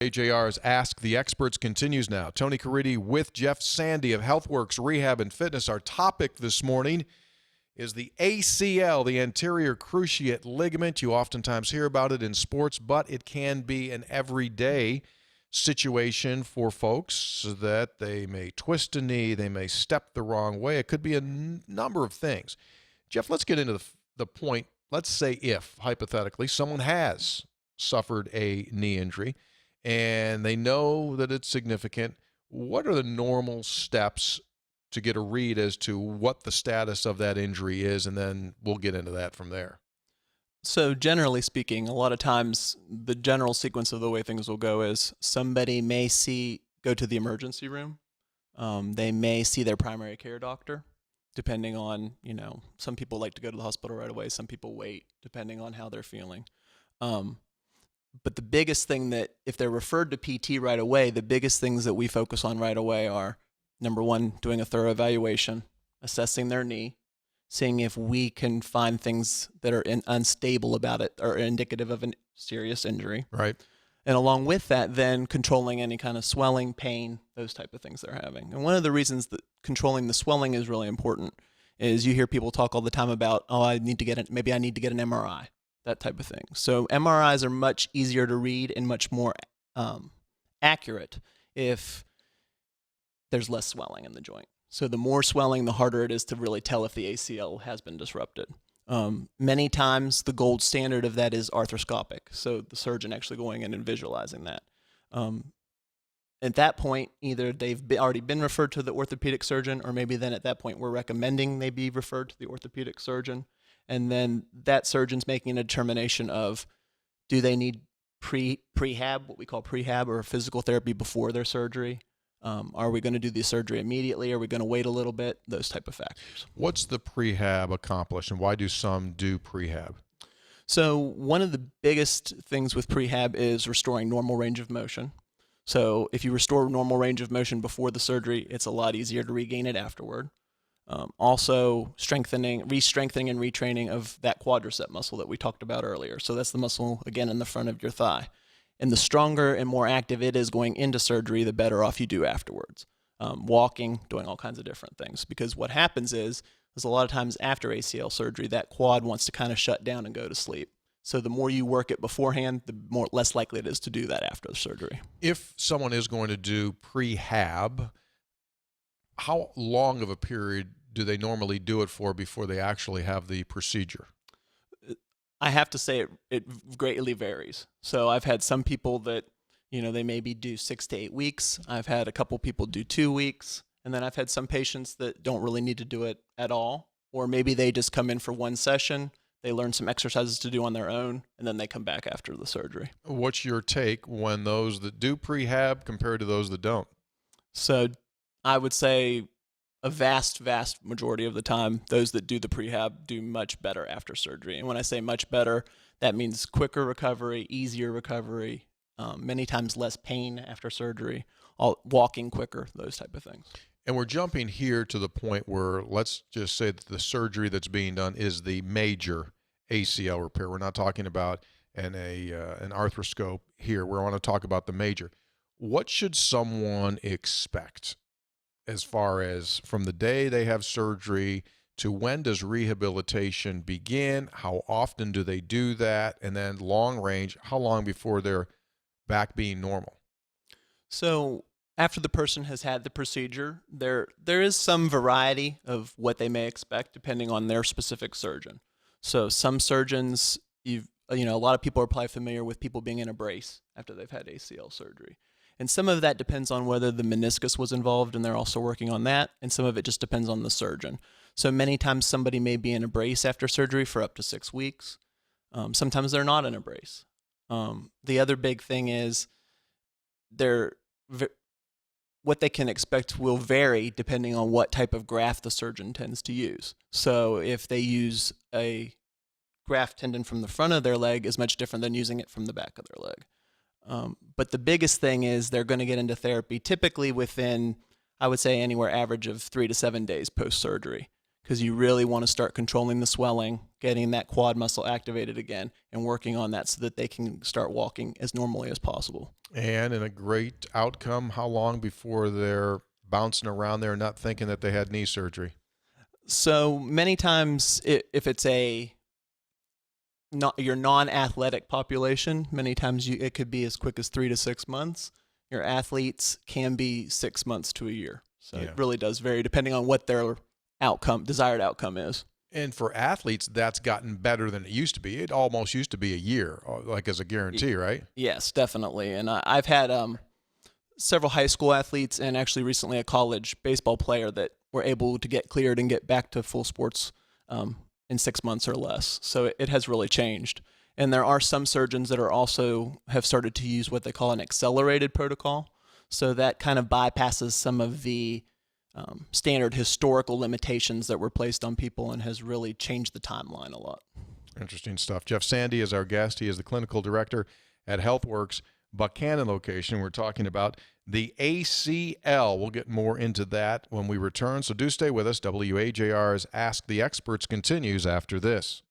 AJR's Ask the Experts continues now. Tony Caridi with Jeff Sandy of HealthWorks Rehab and Fitness. Our topic this morning is the ACL, the anterior cruciate ligament. You oftentimes hear about it in sports, but it can be an everyday situation for folks so that they may twist a knee, they may step the wrong way. It could be a number of things. Jeff, let's get into the point. Let's say if, hypothetically, someone has suffered a knee injury and they know that it's significant, what are the normal steps to get a read as to what the status of that injury is? And then we'll get into that from there. So generally speaking, a lot of times the general sequence of the way things will go is somebody may go to the emergency room. They may see their primary care doctor, depending on, some people like to go to the hospital right away. Some people wait, depending on how they're feeling. But the biggest thing that, if they're referred to PT right away, the biggest things that we focus on right away are, number one, doing a thorough evaluation, assessing their knee, seeing if we can find things that are unstable about it or indicative of a serious injury. Right. And along with that, then controlling any kind of swelling, pain, those type of things they're having. And one of the reasons that controlling the swelling is really important is you hear people talk all the time about, maybe I need to get an MRI. That type of thing. So MRIs are much easier to read and much more accurate if there's less swelling in the joint. So the more swelling, the harder it is to really tell if the ACL has been disrupted. Many times the gold standard of that is arthroscopic, so the surgeon actually going in and visualizing that. At that point, either they've already been referred to the orthopedic surgeon, or maybe then at that point we're recommending they be referred to the orthopedic surgeon. And then that surgeon's making a determination of, do they need prehab, what we call prehab, or physical therapy before their surgery? Are we going to do the surgery immediately? Are we going to wait a little bit? Those type of factors. What's the prehab accomplish, and why do some do prehab? So one of the biggest things with prehab is restoring normal range of motion. So if you restore normal range of motion before the surgery, it's a lot easier to regain it afterward. Also re-strengthening and retraining of that quadricep muscle that we talked about earlier. So that's the muscle, again, in the front of your thigh. And the stronger and more active it is going into surgery, the better off you do afterwards. Walking, doing all kinds of different things. Because what happens is a lot of times after ACL surgery, that quad wants to kind of shut down and go to sleep. So the more you work it beforehand, the less likely it is to do that after the surgery. If someone is going to do prehab, how long of a period do they normally do it for before they actually have the procedure? I have to say it greatly varies. So I've had some people that, they maybe do 6 to 8 weeks. I've had a couple people do 2 weeks. And then I've had some patients that don't really need to do it at all. Or maybe they just come in for one session, they learn some exercises to do on their own, and then they come back after the surgery. What's your take when those that do prehab compared to those that don't? So I would say a vast majority of the time, those that do the prehab do much better after surgery. And when I say much better, that means quicker recovery, easier recovery, many times less pain after surgery, walking quicker, those type of things. And we're jumping here to the point where, let's just say that the surgery that's being done is the major ACL repair. We're not talking about an arthroscope here. We want to talk about the major. What should someone expect as far as from the day they have surgery to when does rehabilitation begin? How often do they do that? And then long range, how long before they're back being normal? So after the person has had the procedure, there is some variety of what they may expect depending on their specific surgeon. So some surgeons, a lot of people are probably familiar with people being in a brace after they've had ACL surgery. And some of that depends on whether the meniscus was involved, and they're also working on that. And some of it just depends on the surgeon. So many times somebody may be in a brace after surgery for up to 6 weeks. Sometimes they're not in a brace. The other big thing is what they can expect will vary depending on what type of graft the surgeon tends to use. So if they use a graft tendon from the front of their leg is much different than using it from the back of their leg. But the biggest thing is they're going to get into therapy typically within, I would say, anywhere average of 3 to 7 days post-surgery, because you really want to start controlling the swelling, getting that quad muscle activated again, and working on that so that they can start walking as normally as possible. And in a great outcome, how long before they're bouncing around there not thinking that they had knee surgery? So many times, if it's your non-athletic population, many times it could be as quick as 3 to 6 months. Your athletes can be 6 months to a year. So Yeah. it really does vary depending on what their desired outcome is. And for athletes, that's gotten better than it used to be. It almost used to be a year, like as a guarantee, right? Yes, definitely. And I've had several high school athletes and actually recently a college baseball player that were able to get cleared and get back to full sports in 6 months or less. So it has really changed. And there are some surgeons that are also have started to use what they call an accelerated protocol. So that kind of bypasses some of the standard historical limitations that were placed on people and has really changed the timeline a lot. Interesting stuff. Jeff Sandy is our guest. He is the clinical director at HealthWorks Buchahnnon location. We're talking about the ACL. We'll get more into that when we return, so do stay with us. WAJR's Ask the Experts continues after this.